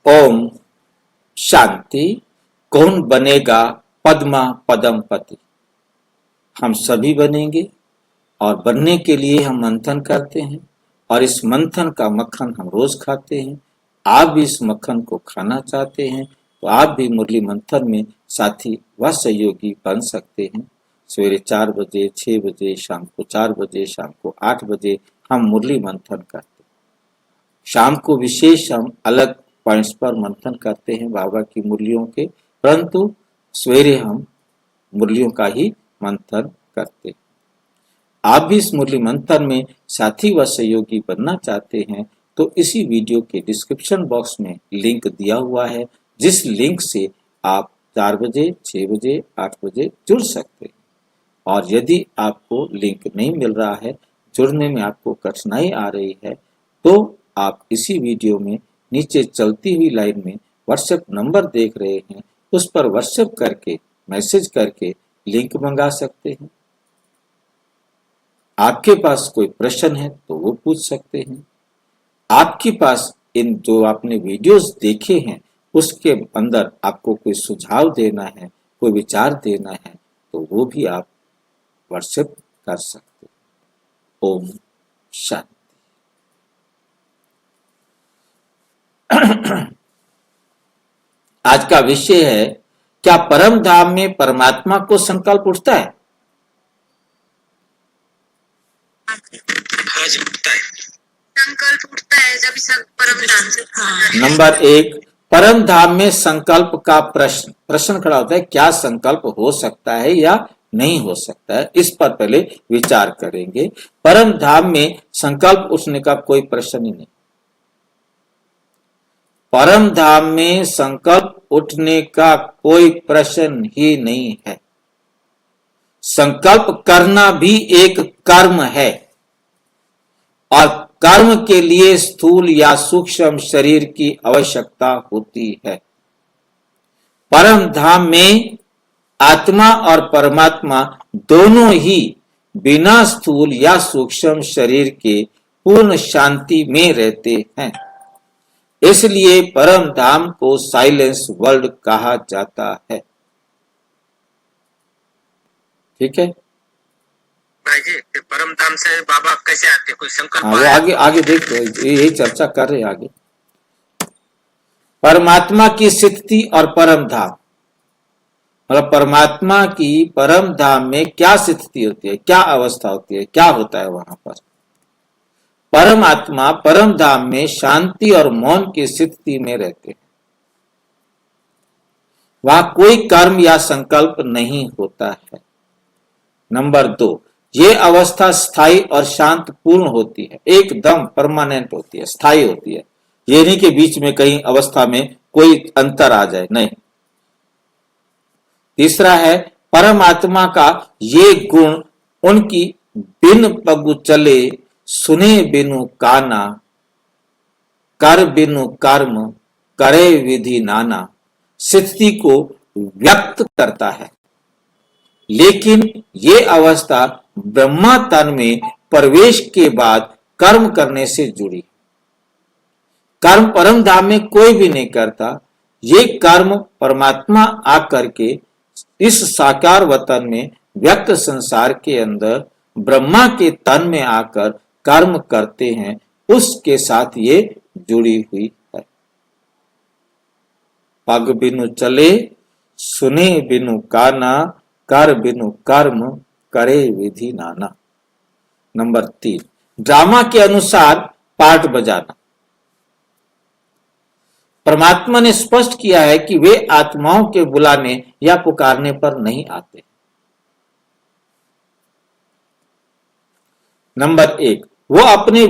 ओम शांति। कौन बनेगा पद्मा पदमपति? हम सभी बनेंगे और बनने के लिए हम मंथन करते हैं और इस मंथन का मक्खन हम रोज खाते हैं। आप भी इस मक्खन को खाना चाहते हैं तो आप भी मुरली मंथन में साथी व सहयोगी बन सकते हैं। सवेरे 4 बजे, 6 बजे, शाम को 4 बजे, शाम को 8 बजे हम मुरली मंथन करते हैं। शाम को विशेष हम अलग पॉइंट्स पर मंथन करते हैं बाबा की मुरलियों के, परंतु सवेरे हम मुरलियों का ही मंथन करते हैं। आप भी इस मुरली मंथन में साथी व सहयोगी बनना चाहते हैं तो इसी वीडियो के डिस्क्रिप्शन बॉक्स में लिंक दिया हुआ है, जिस लिंक से आप 4 बजे, 6 बजे, 8 बजे जुड़ सकते हैं। और यदि आपको लिंक नहीं मिल रहा है, जुड़ने में आपको कठिनाई आ रही है, तो आप इसी वीडियो में नीचे चलती हुई लाइन में व्हाट्सएप नंबर देख रहे हैं, उस पर व्हाट्सएप करके मैसेज करके लिंक मंगा सकते हैं। आपके पास कोई प्रश्न है तो वो पूछ सकते हैं। आपके पास इन जो आपने वीडियोस देखे हैं उसके अंदर आपको कोई सुझाव देना है, कोई विचार देना है, तो वो भी आप व्हाट्सएप कर सकते हैं। ओम शांति। आज का विषय है, क्या परम धाम में परमात्मा को संकल्प उठता है? हाँ जी, उठता है। संकल्प उठता है जब सब परम धाम से। नंबर 1, परम धाम में संकल्प का प्रश्न खड़ा होता है, क्या संकल्प हो सकता है या नहीं हो सकता है? इस पर पहले विचार करेंगे। परम धाम में संकल्प उठने का कोई प्रश्न ही नहीं। परम धाम में संकल्प उठने का कोई प्रश्न ही नहीं है। संकल्प करना भी एक कर्म है और कर्म के लिए स्थूल या सूक्ष्म शरीर की आवश्यकता होती है। परम धाम में आत्मा और परमात्मा दोनों ही बिना स्थूल या सूक्ष्म शरीर के पूर्ण शांति में रहते हैं। इसलिए परम धाम को साइलेंस वर्ल्ड कहा जाता है। ठीक है भाई जी, परम धाम से बाबा कैसे आते? कोई संकल्प वो आगे देखो, यही चर्चा कर रहे हैं आगे। परमात्मा की स्थिति और परम धाम, मतलब परमात्मा की परम धाम में क्या स्थिति होती है, क्या अवस्था होती है, क्या होता है वहां पर? परमात्मा परम धाम में शांति और मौन की स्थिति में रहते हैं। वहां कोई कर्म या संकल्प नहीं होता है। नंबर 2, ये अवस्था स्थायी और शांत पूर्ण होती है, एकदम परमानेंट होती है, स्थायी होती है। ये नहीं कि बीच में कहीं अवस्था में कोई अंतर आ जाए, नहीं। तीसरा है, परमात्मा का ये गुण उनकी बिन पगु चले, सुने बिनु काना, कर बिनु कर्म, करे विधि नाना स्थिति को व्यक्त करता है। लेकिन ये अवस्था ब्रह्मा तन में प्रवेश के बाद कर्म करने से जुड़ी। कर्म परम धाम में कोई भी नहीं करता। ये कर्म परमात्मा आकर के इस साकार वतन में व्यक्त संसार के अंदर ब्रह्मा के तन में आकर कर्म करते हैं, उसके साथ ये जुड़ी हुई है। पग बिनु चले, सुने बिनु काना, कर बिनु कर्म, करे विधि नाना। नंबर 3, ड्रामा के अनुसार पार्ट बजाना। परमात्मा ने स्पष्ट किया है कि वे आत्माओं के बुलाने या पुकारने पर नहीं आते। नंबर 1, वो अपने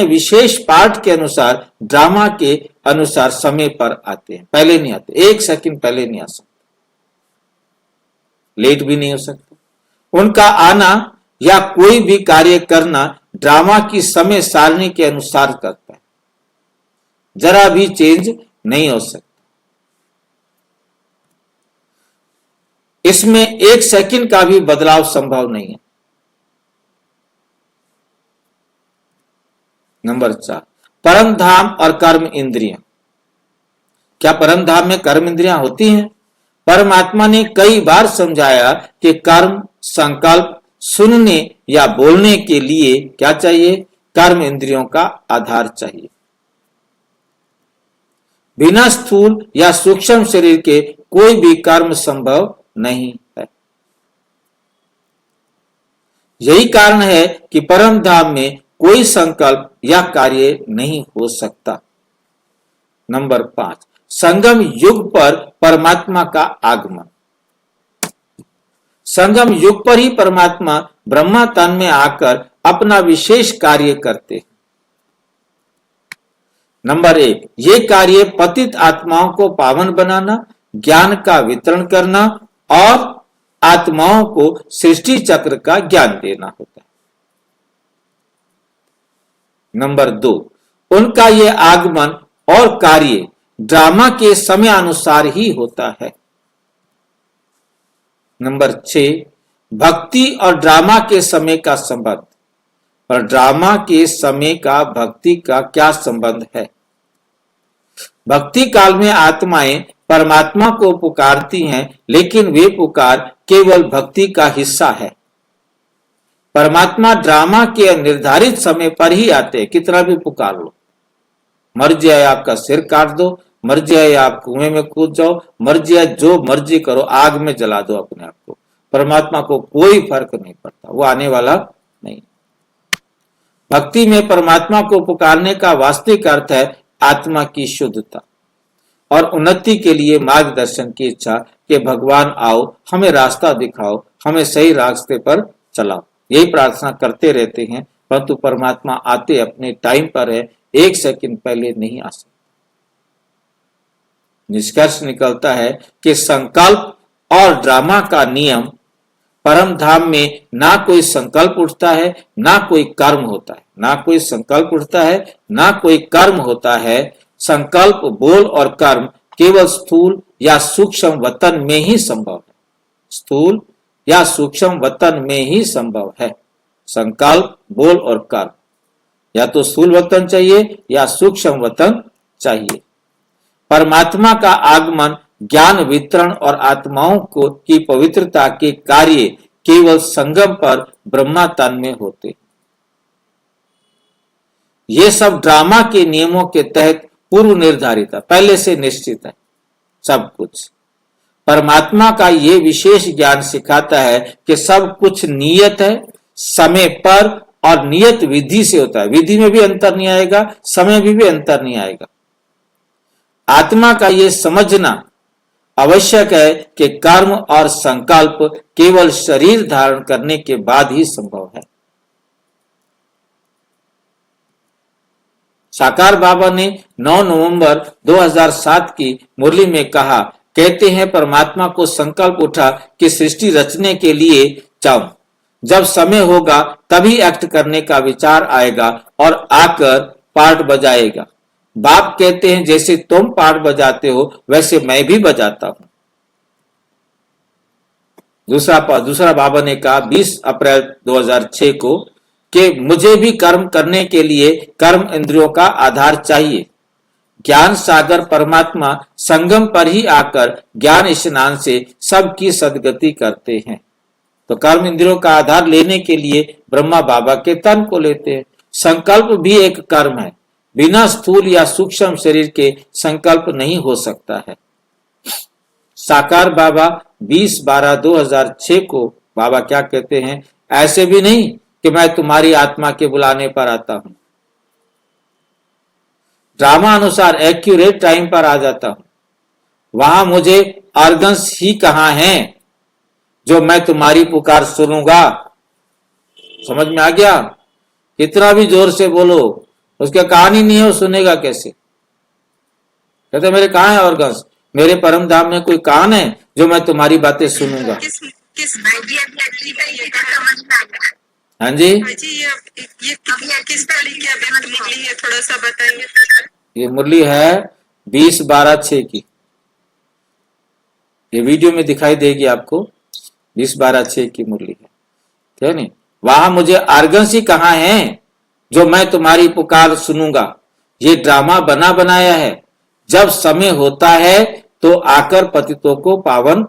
विशेष पार्ट के अनुसार, ड्रामा के अनुसार समय पर आते हैं, पहले नहीं आते, 1 सेकंड पहले नहीं आ सकते, लेट भी नहीं हो सकता। उनका आना या कोई भी कार्य करना ड्रामा की समय सारणी के अनुसार करता है, जरा भी चेंज नहीं हो सकता। इसमें 1 सेकंड का भी बदलाव संभव नहीं है। नंबर 4, परम धाम और कर्म इंद्रियां। क्या परम धाम में कर्म इंद्रियां होती हैं? परमात्मा ने कई बार समझाया कि कर्म, संकल्प, सुनने या बोलने के लिए क्या चाहिए? कर्म इंद्रियों का आधार चाहिए। बिना स्थूल या सूक्ष्म शरीर के कोई भी कर्म संभव नहीं है। यही कारण है कि परम धाम में कोई संकल्प या कार्य नहीं हो सकता। नंबर 5, संगम युग पर परमात्मा का आगमन। संगम युग पर ही परमात्मा ब्रह्मा तन में आकर अपना विशेष कार्य करते हैं। नंबर 1, ये कार्य पतित आत्माओं को पावन बनाना, ज्ञान का वितरण करना और आत्माओं को सृष्टि चक्र का ज्ञान देना होता है। नंबर 2, उनका ये आगमन और कार्य ड्रामा के समय अनुसार ही होता है। नंबर 6, भक्ति और ड्रामा के समय का संबंध। और ड्रामा के समय का भक्ति का क्या संबंध है? भक्ति काल में आत्माएं परमात्मा को पुकारती हैं, लेकिन वे पुकार केवल भक्ति का हिस्सा है। परमात्मा ड्रामा के निर्धारित समय पर ही आते हैं। कितना भी पुकार लो, मर्जी है आपका सिर काट दो, मर्जी है आप कुएं में कूद जाओ, मर्जी है जो मर्जी करो, आग में जला दो अपने आप को, परमात्मा को कोई फर्क नहीं पड़ता, वो आने वाला नहीं। भक्ति में परमात्मा को पुकारने का वास्तविक अर्थ है आत्मा की शुद्धता और उन्नति के लिए मार्गदर्शन की इच्छा कि भगवान आओ, हमें रास्ता दिखाओ, हमें सही रास्ते पर चलाओ। यही प्रार्थना करते रहते हैं, परंतु परमात्मा आते अपने टाइम पर है, एक सेकंड पहले नहीं आ सकते। निष्कर्ष निकलता है कि संकल्प और ड्रामा का नियम, परम धाम में ना कोई संकल्प उठता है ना कोई कर्म होता है, ना कोई संकल्प उठता है ना कोई कर्म होता है। संकल्प, बोल और कर्म केवल स्थूल या सूक्ष्म वतन में ही संभव है। स्थूल या सूक्ष्म वतन में ही संभव है। संकल्प, बोल और कर्म, या तो स्थूल वतन चाहिए या सूक्ष्म वतन चाहिए। परमात्मा का आगमन, ज्ञान वितरण और आत्माओं को की पवित्रता के कार्य केवल संगम पर ब्रह्मा तन में होते। ये सब ड्रामा के नियमों के तहत पूर्व निर्धारित है, पहले से निश्चित है सब कुछ। परमात्मा का ये विशेष ज्ञान सिखाता है कि सब कुछ नियत है, समय पर और नियत विधि से होता है। विधि में भी अंतर नहीं आएगा, समय में भी अंतर नहीं आएगा। आत्मा का ये समझना आवश्यक है कि कर्म और संकल्प केवल शरीर धारण करने के बाद ही संभव है। साकार बाबा ने 9 नवंबर 2007 की मुरली में कहा, कहते हैं परमात्मा को संकल्प उठा कि सृष्टि रचने के लिए चाहूं, जब समय होगा तभी एक्ट करने का विचार आएगा और आकर पार्ट बजाएगा। बाप कहते हैं जैसे तुम पार्ट बजाते हो वैसे मैं भी बजाता हूं। दूसरा बाबा ने कहा 20 अप्रैल 2006 को कि मुझे भी कर्म करने के लिए कर्म इंद्रियों का आधार चाहिए। ज्ञान सागर परमात्मा संगम पर ही आकर ज्ञान स्नान से सबकी सदगति करते हैं। तो कर्म इंद्रियों का आधार लेने के लिए ब्रह्मा बाबा के तन को लेते हैं। संकल्प भी एक कर्म है, बिना स्थूल या सूक्ष्म शरीर के संकल्प नहीं हो सकता है। साकार बाबा 20/12/2006 को बाबा क्या कहते हैं, ऐसे भी नहीं कि मैं तुम्हारी आत्मा के बुलाने पर आता हूं, ड्रामा अनुसार एक्यूरेट टाइम पर आ जाता हूं। वहां मुझे ऑर्गन्स ही कहां हैं जो मैं तुम्हारी पुकार सुनूंगा। समझ में आ गया? कितना भी जोर से बोलो, उसका कान ही नहीं है, वो सुनेगा कैसे? कहते मेरे कहां है ऑर्गन्स? मेरे परम धाम में कोई कान है जो मैं तुम्हारी बातें सुनूंगा? हाँ जी, ये किस तारीख की अभी निकली है, थोड़ा सा बताइए। ये मुरली है 20/12/6 की। ये वीडियो में दिखाई देगी आपको, 20/12/6 की मुरली है, ठीक है नहीं? वहां मुझे ऑर्गन्स ही कहां हैं जो मैं तुम्हारी पुकार सुनूंगा। ये ड्रामा बना बनाया है। जब समय होता है तो आकर पतितों को पावन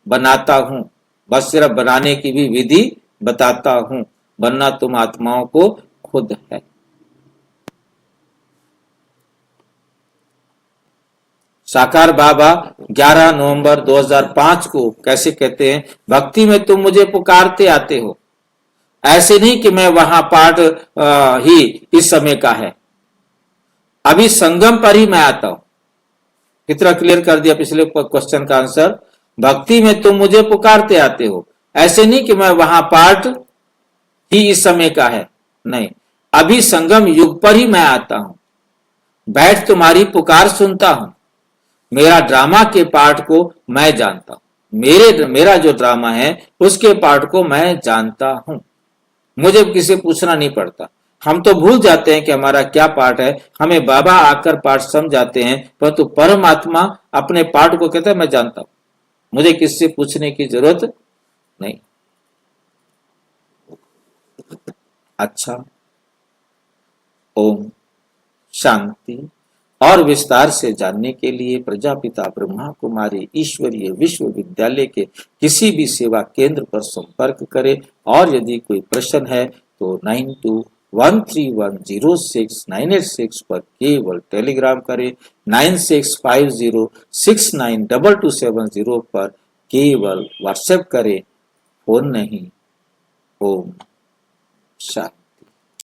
बनाता हूं। बस सिर्फ बनाने की भी विधि बताता हूं, बनना तुम आत्माओं को खुद है। साकार बाबा 11 नवंबर 2005 को कैसे कहते हैं, भक्ति में तुम मुझे पुकारते आते हो, ऐसे नहीं कि मैं वहां पाठ ही इस समय का है, अभी संगम पर ही मैं आता हूं। कितना क्लियर कर दिया पिछले क्वेश्चन का आंसर। भक्ति में तुम मुझे पुकारते आते हो, ऐसे नहीं कि मैं वहां पाठ ही इस समय का है, नहीं, अभी संगम युग पर ही मैं आता हूं, बैठ तुम्हारी पुकार सुनता हूं। मेरा ड्रामा के पार्ट को मैं जानता हूं, मेरा जो ड्रामा है उसके पार्ट को मैं जानता हूं, मुझे किसी पूछना नहीं पड़ता। हम तो भूल जाते हैं कि हमारा क्या पार्ट है, हमें बाबा आकर पार्ट समझाते हैं, परंतु परमात्मा अपने पार्ट को कहता है मैं जानता हूं, मुझे किससे पूछने की जरूरत नहीं। अच्छा, ओम शांति। और विस्तार से जानने के लिए प्रजापिता ब्रह्मा कुमारी ईश्वरीय विश्वविद्यालय के किसी भी सेवा केंद्र पर संपर्क करें, और यदि कोई प्रश्न है तो 9213106986 पर केवल टेलीग्राम करें, 9650692270 पर केवल व्हाट्सएप करें, फोन नहीं। ओम शांति।